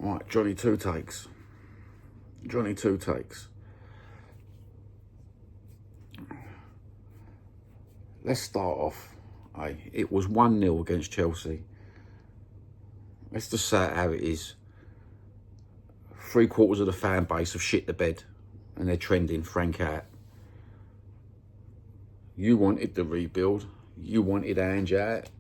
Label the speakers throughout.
Speaker 1: Right, Johnny Two Takes. Johnny Two Takes. Let's start off. It was 1-0 against Chelsea. Let's just say it how it is. 3/4 of the fan base have shit the bed and they're trending Frank out. You wanted the rebuild. You wanted Ange out.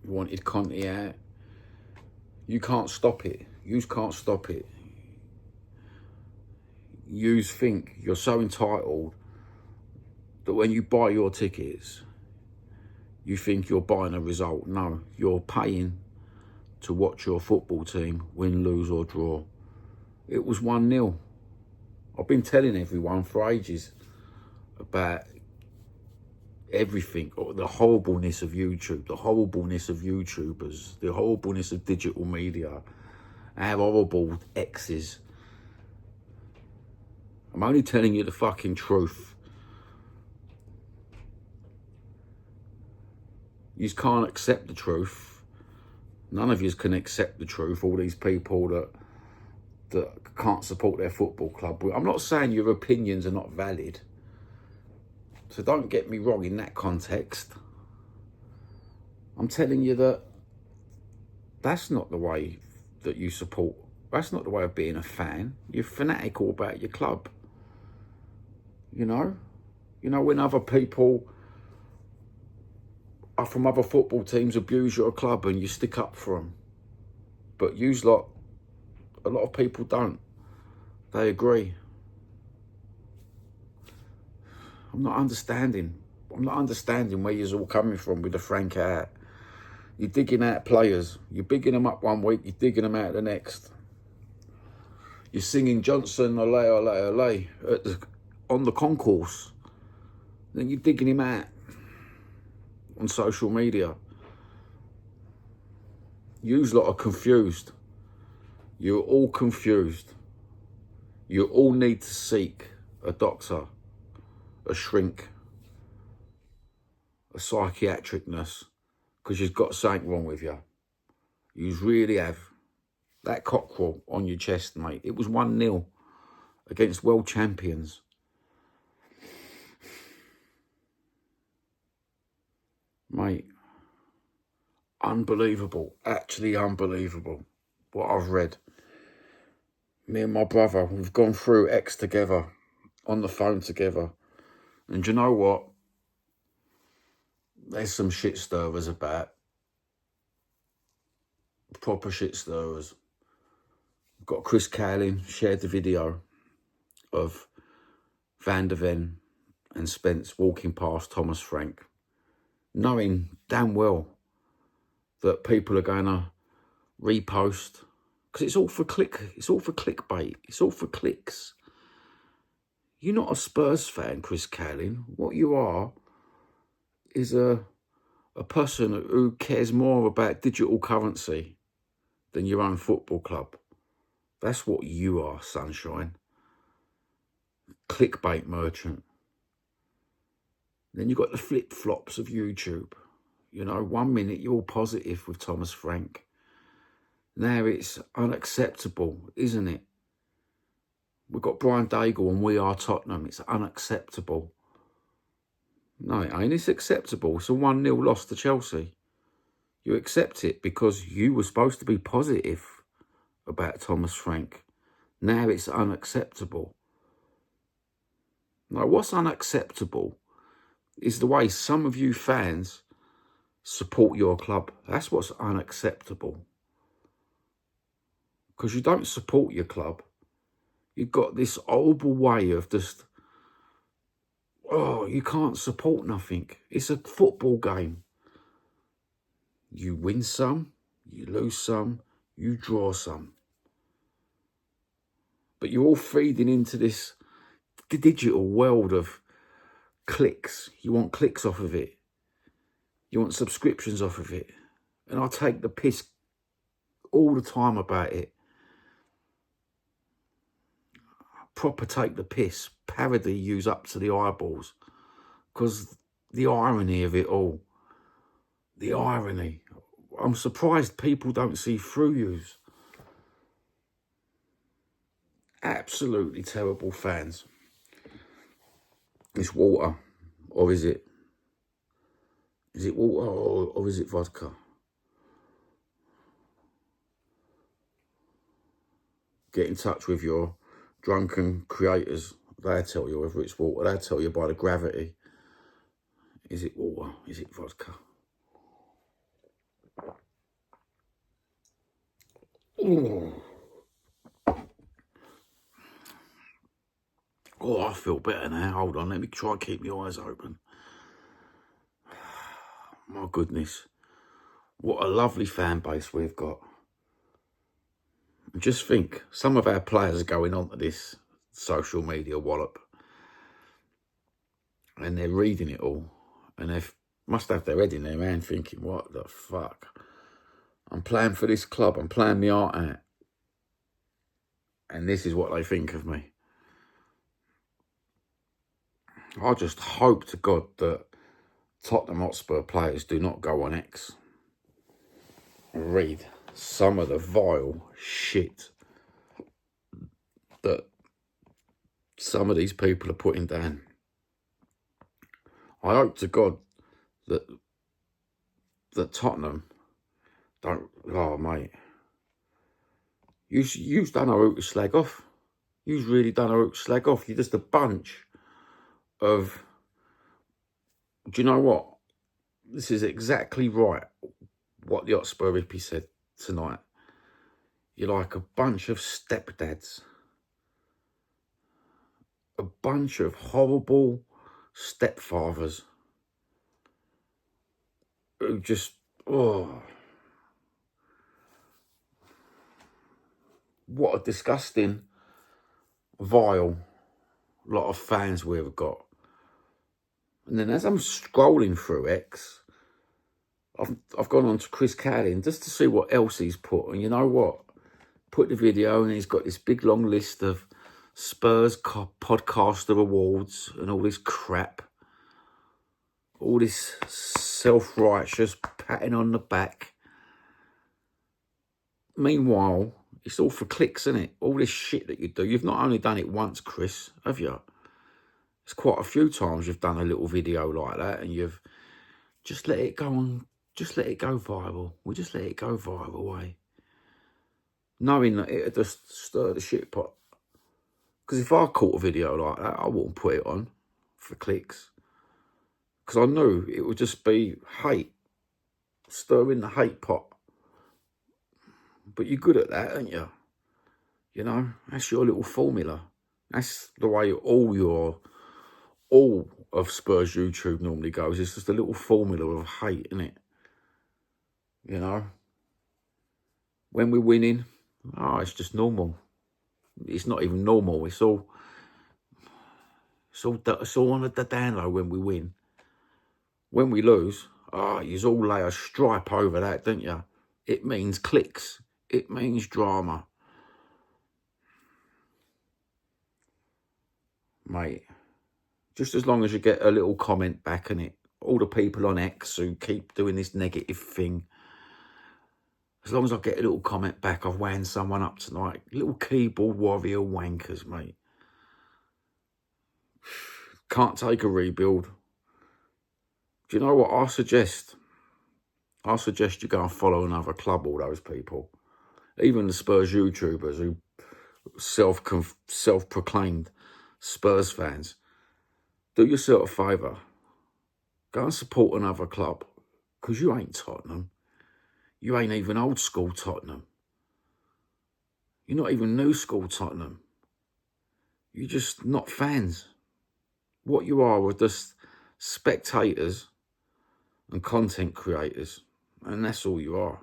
Speaker 1: You wanted Conte out. You can't stop it. You can't stop it. You think you're so entitled that when you buy your tickets, you think you're buying a result. No, you're paying to watch your football team win, lose or draw. It was 1-0. I've been telling everyone for ages about everything, or the horribleness of YouTube, the horribleness of YouTubers, the horribleness of digital media, how horrible X is. I'm only telling you the fucking truth. You can't accept the truth. None of you can accept the truth. All these people that can't support their football club. I'm not saying your opinions are not valid. So don't get me wrong in that context. I'm telling you that that's not the way that you support. That's not the way of being a fan. You're fanatical about your club. You know when other people are from other football teams abuse your club and you stick up for them. But a lot of people don't. They agree. I'm not understanding where you're all coming from with the Frank out. You're digging out players. You're bigging them up one week, you're digging them out the next. You're singing Johnson, ole, ole, ole, on the concourse. Then you're digging him out on social media. Yous lot are confused. You're all confused. You all need to seek a doctor, a shrink, a psychiatric nurse, because you've got something wrong with you. You really have. That cockerel on your chest, mate. It was 1-0 against world champions. Mate, unbelievable. Actually unbelievable what I've read. Me and my brother, we've gone through X together, on the phone together. And do you know what? There's some shit stirrers about. Proper shit stirrers. Got Chris Cowling shared the video of Van der Ven and Spence walking past Thomas Frank, knowing damn well that people are going to repost, because it's all for clickbait, it's all for clicks. You're not a Spurs fan, Chris Cowling. What you are is a person who cares more about digital currency than your own football club. That's what you are, sunshine. Clickbait merchant. Then you've got the flip-flops of YouTube. 1 minute you're all positive with Thomas Frank. Now it's unacceptable, isn't it? We've got Brian Daigle and we are Tottenham. It's unacceptable. No, it ain't. It's acceptable. It's a 1-0 loss to Chelsea. You accept it because you were supposed to be positive about Thomas Frank. Now it's unacceptable. Now, what's unacceptable is the way some of you fans support your club. That's what's unacceptable. Because you don't support your club. You've got this horrible way of just, you can't support nothing. It's a football game. You win some, you lose some, you draw some. But you're all feeding into this digital world of clicks. You want clicks off of it. You want subscriptions off of it. And I take the piss all the time about it. Proper take the piss. Parody yous up to the eyeballs. Because the irony of it all. The irony. I'm surprised people don't see through yous. Absolutely terrible fans. It's water, or is it water, or is it vodka? Get in touch with your drunken creators. They'll tell you whether it's water. They'll tell you by the gravity. Is it water? Is it vodka? Ooh. Oh, I feel better now. Hold on, let me try and keep my eyes open. My goodness. What a lovely fan base we've got. And just think, some of our players are going on to this social media wallop. And they're reading it all. And they must have their head in their hand thinking, what the fuck? I'm playing for this club. I'm playing my art out. And this is what they think of me. I just hope to God that Tottenham Hotspur players do not go on X and read some of the vile shit that some of these people are putting down. I hope to God that Tottenham don't. Oh, mate, you've done our to slag off. You've really done our to slag off. You're just a bunch of. Do you know what? This is exactly right. What the Hotspur hippie said tonight. You're like a bunch of stepdads. A bunch of horrible stepfathers who just, oh, what a disgusting, vile lot of fans we've got. And then as I'm scrolling through X, I've gone on to Chris Cadden just to see what else he's put. And you know what? Put the video and he's got this big long list of Spurs podcaster awards and all this crap. All this self-righteous patting on the back. Meanwhile, it's all for clicks, isn't it? All this shit that you do. You've not only done it once, Chris, have you? It's quite a few times you've done a little video like that and you've just let it go on, just let it go viral. We just let it go viral, eh? Knowing that it'd just stir the shit pot. Because if I caught a video like that, I wouldn't put it on for clicks. Because I knew it would just be hate, stirring the hate pot. But you're good at that, aren't you? You know, that's your little formula. That's the way all of Spurs YouTube normally goes. It's just a little formula of hate, isn't it? You know? When we're winning, it's just normal. It's not even normal. It's all on the down low when we win. When we lose, you all lay a stripe over that, don't you? It means clicks. It means drama. Mate, just as long as you get a little comment back on it, all the people on X who keep doing this negative thing, as long as I get a little comment back, I've wound someone up tonight. Little keyboard warrior wankers, mate. Can't take a rebuild. Do you know what I suggest? I suggest you go and follow another club, all those people. Even the Spurs YouTubers who self-proclaimed Spurs fans. Do yourself a favour. Go and support another club. Because you ain't Tottenham. You ain't even old school Tottenham. You're not even new school Tottenham. You're just not fans. What you are just spectators and content creators. And that's all you are.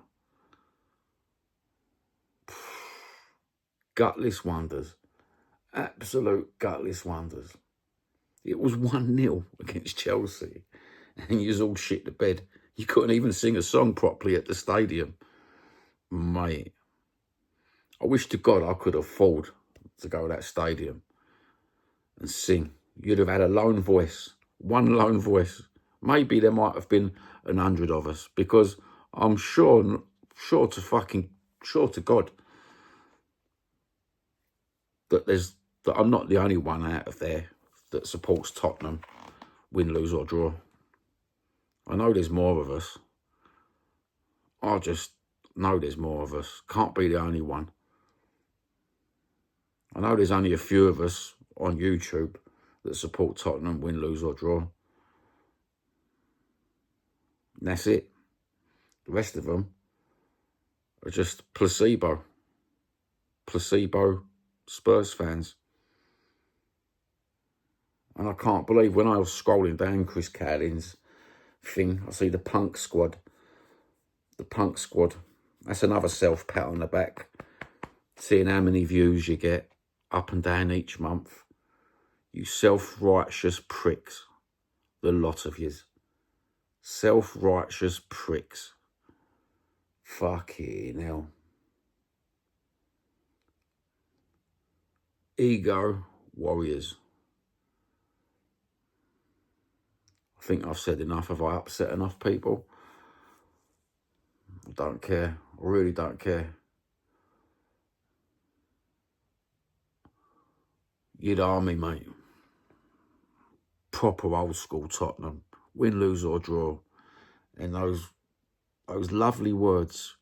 Speaker 1: Gutless wonders. Absolute gutless wonders. It was 1-0 against Chelsea. And you was all shit to bed. You couldn't even sing a song properly at the stadium. Mate. I wish to God I could afford to go to that stadium and sing. You'd have had a lone voice. One lone voice. Maybe there might have been 100 of us. Because I'm sure to God that I'm not the only one out of there that supports Tottenham, win, lose or draw. I know there's more of us. I just know there's more of us. Can't be the only one. I know there's only a few of us on YouTube that support Tottenham, win, lose or draw. And that's it. The rest of them are just placebo Spurs fans. And I can't believe when I was scrolling down Chris Cowling's thing, I see the Punk Squad. The Punk Squad. That's another self-pat on the back. Seeing how many views you get up and down each month. You self-righteous pricks. The lot of yous. Self-righteous pricks. Fucking hell. Ego warriors. I think I've said enough. Have I upset enough people? I don't care. I really don't care. You'd army, mate. Proper old school Tottenham. Win, lose or draw. And those lovely words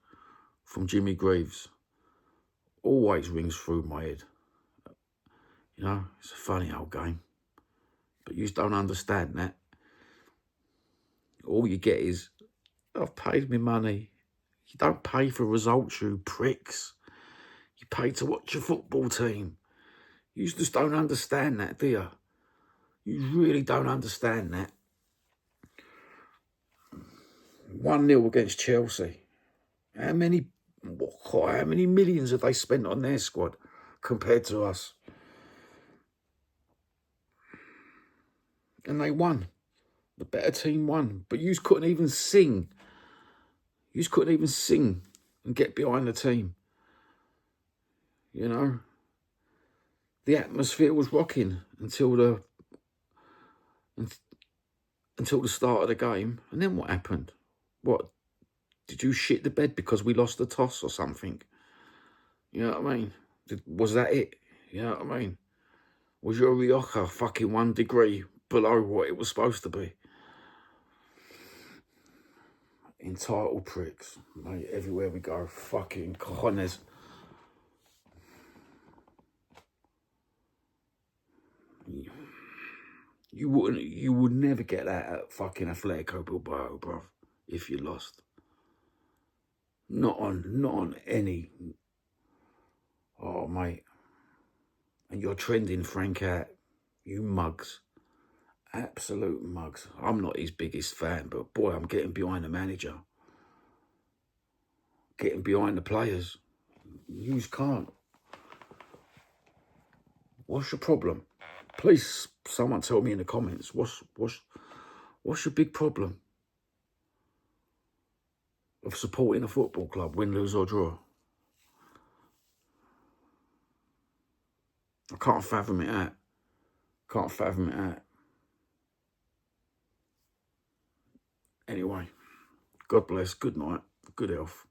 Speaker 1: from Jimmy Greaves always rings through my head. You know, it's a funny old game. But you just don't understand that. All you get is, I've paid me money. You don't pay for results, you pricks. You pay to watch your football team. You just don't understand that, do you? You really don't understand that. 1-0 against Chelsea. How many millions have they spent on their squad compared to us? And they won. The better team won. But you couldn't even sing. You couldn't even sing and get behind the team. You know? The atmosphere was rocking until the start of the game. And then what happened? What? Did you shit the bed because we lost the toss or something? You know what I mean? Was that it? You know what I mean? Was your Rioja fucking 1 degree below what it was supposed to be? Entitled pricks, mate, everywhere we go. Fucking cojones. You would never get that at fucking Atletico Bilbao, bruv, if you lost. Not on any. Oh, mate. And you're trending Frank out. You mugs. Absolute mugs. I'm not his biggest fan, but boy, I'm getting behind the manager. Getting behind the players. You can't. What's your problem? Please, someone tell me in the comments. What's your big problem of supporting a football club, win, lose or draw? I can't fathom it out. Can't fathom it out. Anyway, God bless, good night, good health.